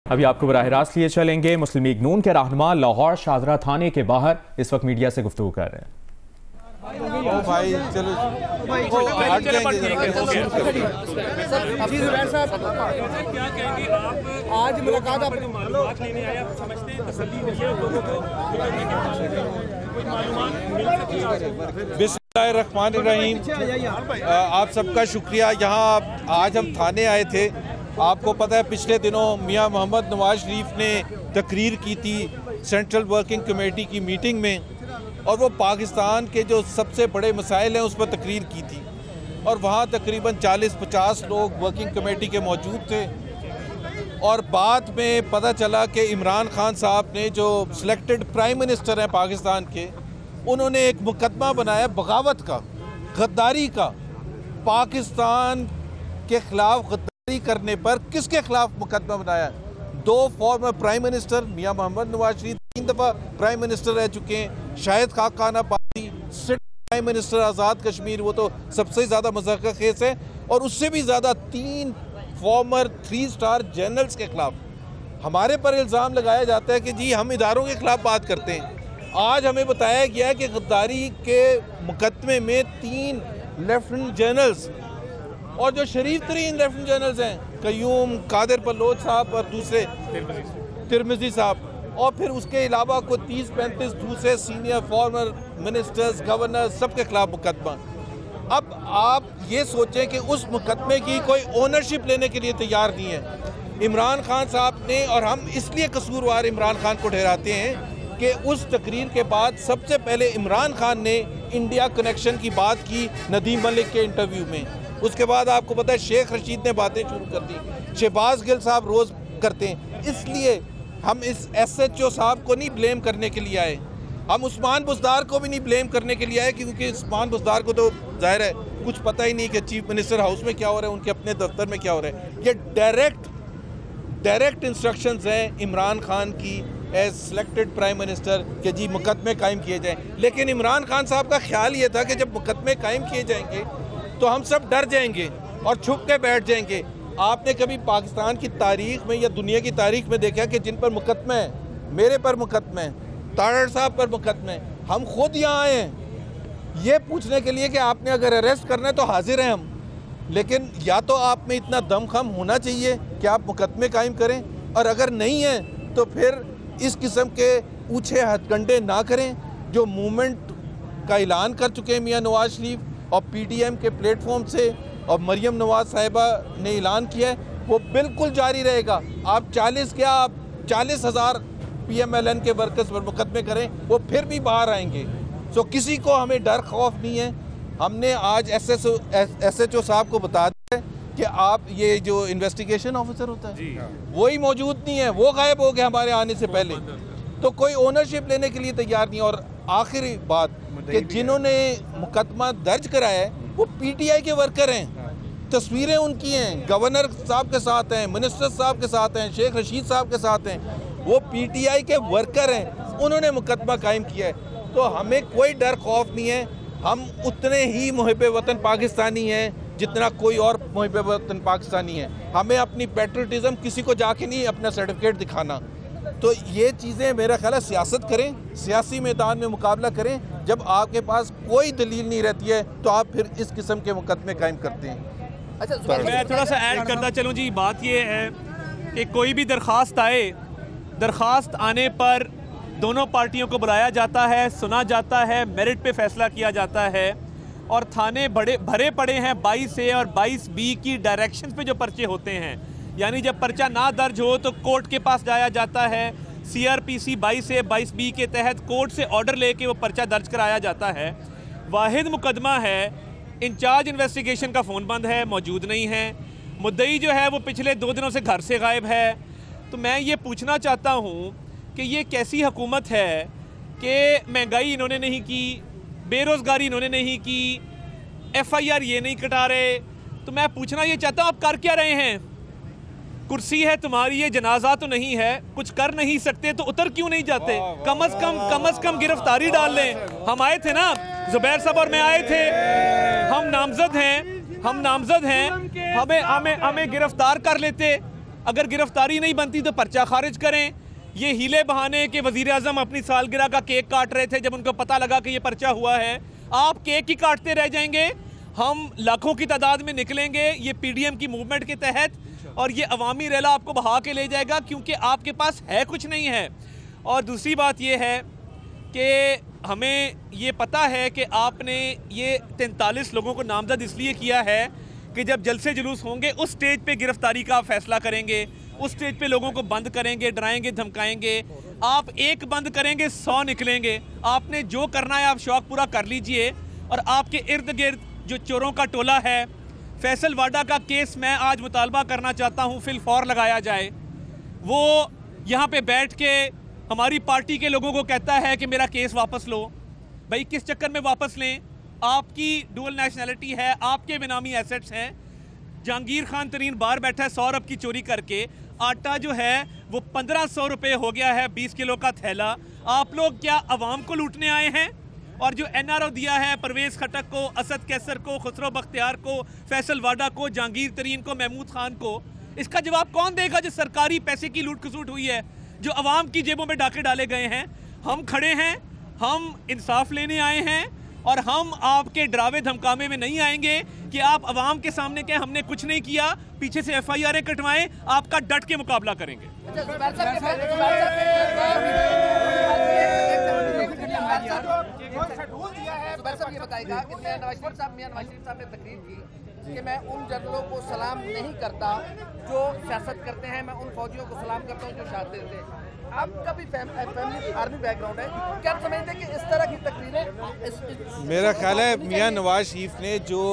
अभी आपको बराह रास्त लिए चलेंगे। मुस्लिम लीग नून के रहनुमा लाहौर शाहजरा थाने के बाहर इस वक्त मीडिया से गुफ्तगू कर रहे हैं। भाई चलो आज मुलाकात आप लेने आए, आप समझते हैं तसल्ली मिली है लोगों को, कुछ मालूमात मिल सकती है। बिस्मिल्लाहिर्रहमानिर्रहीम। आप सबका शुक्रिया। यहाँ आज हम थाने आए थे। आपको पता है पिछले दिनों मियां मोहम्मद नवाज शरीफ ने तकरीर की थी सेंट्रल वर्किंग कमेटी की मीटिंग में, और वो पाकिस्तान के जो सबसे बड़े मसाइल हैं उस पर तकरीर की थी, और वहाँ तकरीबन 40-50 लोग वर्किंग कमेटी के मौजूद थे। और बाद में पता चला कि इमरान खान साहब ने, जो सिलेक्टेड प्राइम मिनिस्टर हैं पाकिस्तान के, उन्होंने एक मुकदमा बनाया बगावत का, गद्दारी का। पाकिस्तान के ख़िलाफ़ गद्दारी करने पर किसके खिलाफ मुकदमा बनाया? 2 फॉर्मर प्राइम मिनिस्टर, मियां मोहम्मद नवाज शरीफ 3 दफ़ा प्राइम मिनिस्टर रह चुके हैं, शाहिद खाकान अब्बासी प्राइम मिनिस्टर आज़ाद कश्मीर, वो तो सबसे ज़्यादा मज़ाक़ खेस है, और उससे भी ज़्यादा 3 फॉर्मर 3 स्टार जनरल्स के खिलाफ हमारे पर इल्ज़ाम लगाया जाता है कि जी हम इदारों के खिलाफ बात करते हैं। आज हमें बताया गया कि गद्दारी के मुकदमे में 3 लेफ्टिनेंट जनरल्स और जो शरीफ तरीन लेफ्टिनेंट जनरल्स हैं, कयूम, कादिर बलोच साहब और दूसरे तिरमिजी साहब, और फिर उसके अलावा कोई 30-35 दूसरे सीनियर फॉर्मर मिनिस्टर्स, गवर्नर, सबके खिलाफ मुकदमा। अब आप ये सोचें कि उस मुकदमे की कोई ओनरशिप लेने के लिए तैयार नहीं है इमरान खान साहब ने, और हम इसलिए कसूरवार इमरान खान को ठहराते हैं कि उस तकरीर के बाद सबसे पहले इमरान खान ने इंडिया कनेक्शन की बात की नदीम मलिक के इंटरव्यू में। उसके बाद आपको पता है शेख रशीद ने बातें शुरू कर दी, शहबाज गिल साहब रोज़ करते हैं। इसलिए हम इस SHO साहब को नहीं ब्लेम करने के लिए आए, हम उस्मान बुज़दार को भी नहीं ब्लेम करने के लिए आए, क्योंकि उस्मान बुज़दार को तो जाहिर है कुछ पता ही नहीं कि चीफ मिनिस्टर हाउस में क्या हो रहा है, उनके अपने दफ्तर में क्या हो रहा है। ये डायरेक्ट इंस्ट्रक्शंस हैं इमरान खान की एज सिलेक्टेड प्राइम मिनिस्टर कि जी मुकदमे कायम किए जाएँ। लेकिन इमरान खान साहब का ख्याल ये था कि जब मुकदमे कायम किए जाएंगे तो हम सब डर जाएंगे और छुप के बैठ जाएंगे। आपने कभी पाकिस्तान की तारीख में या दुनिया की तारीख में देखा कि जिन पर मुकदमे हैं, मेरे पर मुकदमे हैं, तारड़ साहब पर मुकदमे हैं, हम खुद यहाँ आए हैं ये पूछने के लिए कि आपने अगर अरेस्ट करना है तो हाजिर हैं हम, लेकिन या तो आप में इतना दमखम होना चाहिए कि आप मुकदमे कायम करें, और अगर नहीं है तो फिर इस किस्म के ऊँचे हथकंडे ना करें जो मूवमेंट का ऐलान कर चुके हैं मियाँ नवाज शरीफ, और PDM के प्लेटफॉर्म से और मरियम नवाज साहिबा ने ऐलान किया है वो बिल्कुल जारी रहेगा। आप 40,000 PMLN के वर्कर्स पर मुकदमे करें, वो फिर भी बाहर आएंगे। सो किसी को हमें डर खौफ नहीं है। हमने आज SHO साहब को बता दिया है कि आप ये जो इन्वेस्टिगेशन ऑफिसर होता है वही मौजूद नहीं है, वो गायब हो गया हमारे आने से पहले, तो कोई ओनरशिप लेने के लिए तैयार नहीं। और आखिरी बात कि जिन्होंने मुकदमा दर्ज कराया है वो PTI के वर्कर हैं, तस्वीरें उनकी हैं, गवर्नर साहब के साथ हैं, मिनिस्टर साहब के साथ हैं, शेख रशीद साहब के साथ हैं, वो PTI के वर्कर हैं, उन्होंने मुकदमा कायम किया है। तो हमें कोई डर खौफ नहीं है, हम उतने ही मुहिब वतन पाकिस्तानी हैं जितना कोई और मुहिब वतन पाकिस्तानी है। हमें अपनी पेट्रियटिज्म किसी को जाके नहीं अपना सर्टिफिकेट दिखाना। तो ये चीज़ें मेरा ख्याल है सियासत करें, सियासी मैदान में मुकाबला करें। जब आपके पास कोई दलील नहीं रहती है तो आप फिर इस किस्म के मुकदमे कायम करते हैं। अच्छा, मैं थोड़ा सा ऐड करता चलूँ जी। बात ये है कि कोई भी दरख्वास्त आए, दरख्वास्त आने पर दोनों पार्टियों को बुलाया जाता है, सुना जाता है, मेरिट पे फैसला किया जाता है, और थाने भरे पड़े हैं 22A और 22B की डायरेक्शन पे जो पर्चे होते हैं। यानी जब पर्चा ना दर्ज हो तो कोर्ट के पास जाया जाता है, CRPC 22A 22B के तहत कोर्ट से ऑर्डर लेके वो पर्चा दर्ज कराया जाता है। वाहिद मुकदमा है, इंचार्ज इन्वेस्टिगेशन का फ़ोन बंद है, मौजूद नहीं है, मुद्दई जो है वो पिछले 2 दिनों से घर से गायब है। तो मैं ये पूछना चाहता हूँ कि ये कैसी हुकूमत है कि महंगाई इन्होंने नहीं की, बेरोज़गारी इन्होंने नहीं की, FIR ये नहीं कटा रहे। तो मैं पूछना ये चाहता हूँ आप कर क्या रहे हैं? कुर्सी है तुम्हारी, ये जनाजा तो नहीं है, कुछ कर नहीं सकते तो उतर क्यों नहीं जाते? कम अज कम गिरफ्तारी डाल लें। हम आए थे ना, जुबैर साहब और मैं आए थे, हम नामजद हैं, हमें गिरफ्तार कर लेते, अगर गिरफ्तारी नहीं बनती तो पर्चा खारिज करें। ये हीले बहाने कि वज़ीर आज़म अपनी सालगिरह का केक काट रहे थे, जब उनको पता लगा कि ये पर्चा हुआ है, आप केक ही काटते रह जाएंगे। हम लाखों की तादाद में निकलेंगे ये पीडीएम की मूवमेंट के तहत, और ये अवामी रैला आपको बहा के ले जाएगा, क्योंकि आपके पास है कुछ नहीं है। और दूसरी बात ये है कि हमें ये पता है कि आपने ये 43 लोगों को नामजद इसलिए किया है कि जब जलसे जुलूस होंगे उस स्टेज पे गिरफ्तारी का फैसला करेंगे, उस स्टेज पे लोगों को बंद करेंगे, डराएंगे, धमकाएंगे। आप एक बंद करेंगे 100 निकलेंगे। आपने जो करना है आप शौक पूरा कर लीजिए। और आपके इर्द गिर्द जो चोरों का टोला है, फैसल वाडा का केस मैं आज मुतालबा करना चाहता हूँ फिल फौर लगाया जाए। वो यहाँ पे बैठ के हमारी पार्टी के लोगों को कहता है कि मेरा केस वापस लो। भाई किस चक्कर में वापस लें? आपकी डुअल नेशनैलिटी है, आपके बेनामी एसेट्स हैं। जहांगीर खान तरीन बाहर बैठा है 100 अरब की चोरी करके। आटा जो है वो 1500 रुपये हो गया है 20 किलो का थैला। आप लोग क्या अवाम को लूटने आए हैं? और जो एनआरओ दिया है परवेज़ खटक को, असद कैसर को, खुसरो बख्तियार को, फैसल वाडा को, जहांगीर तरीन को, महमूद खान को, इसका जवाब कौन देगा जो सरकारी पैसे की लूट खसूट हुई है, जो अवाम की जेबों में डाके डाले गए हैं? हम खड़े हैं, हम इंसाफ लेने आए हैं, और हम आपके डरावे धमकावे में नहीं आएंगे कि आप अवाम के सामने कहें हमने कुछ नहीं किया, पीछे से FIR कटवाएं। आपका डट के मुकाबला करेंगे। ये बताएगा कि मियां नवाज शरीफ साहब ने तकरीर की कि मैं उन जनरलों को सलाम नहीं करता जो सियासत करते हैं, मैं उन फौजियों को सलाम करता हूं जो शहादत देते हैं। आपका भी फैमिली आर्मी बैकग्राउंड है, क्या आप समझते हैं कि इस तरह की तकरीरें? मेरा ख्याल है मियां नवाज शरीफ ने जो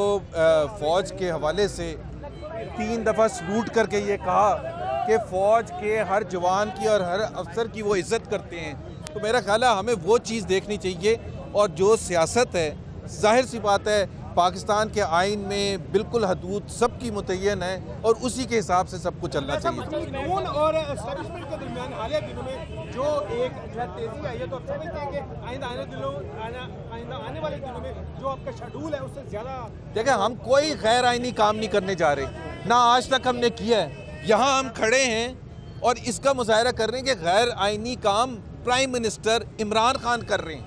फ़ौज के हवाले से 3 दफ़ा सलूट करके ये कहा कि फ़ौज के हर जवान की और हर अफसर की वो इज़्ज़त करते हैं, तो मेरा ख्याल है हमें वो चीज़ देखनी चाहिए। और जो सियासत है, जाहिर सी बात है पाकिस्तान के आइन में बिल्कुल हदूद सबकी मुतय्यन है और उसी के हिसाब से सबको चलना चाहिए। नून और एस्टेब्लिशमेंट के दरमियान हालिया दिनों में जो एक तेजी आई है, तो आप समझते हैं कि आइंदा आने वाले दिनों में जो आपका शेड्यूल है उससे ज़्यादा? देखिए, हम कोई गैर आइनी काम नहीं करने जा रहे, ना आज तक हमने किया है। यहाँ हम खड़े हैं और इसका मुजाहरा कर रहे हैं कि गैर आइनी काम प्राइम मिनिस्टर इमरान खान कर रहे हैं,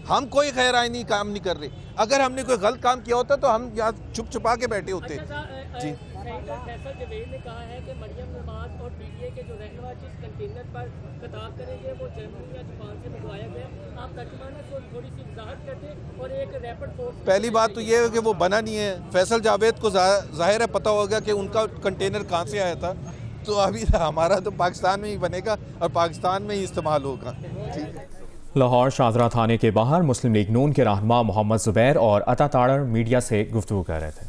हम कोई गैर आइनी काम नहीं कर रहे। अगर हमने कोई गलत काम किया होता तो हम यहाँ छुप छुपा के बैठे होते। जी, फैसल जवेद ने कहा है कि मरियम नवाज और PTA के जो रहनुमा जिस कंटेनर पर खिताब करेंगे वो जर्मनी या जापान से मंगवाया गया। आप तर्जुमाना को थोड़ी सी वजाहत कर दें। और एक रैपिड फोर्स, पहली बात तो ये है कि वो बना नहीं है। फैसल जावेद को जाहिर है पता होगा कि उनका कंटेनर कहाँ से आया था, तो अभी हमारा तो पाकिस्तान में ही बनेगा और पाकिस्तान में ही इस्तेमाल होगा। ठीक है। लाहौर शाहजरा थाने के बाहर मुस्लिम लीग नून के रहनुमा मोहम्मद जुबैर और अता ताड़र मीडिया से गुफ्तगू कर रहे थे।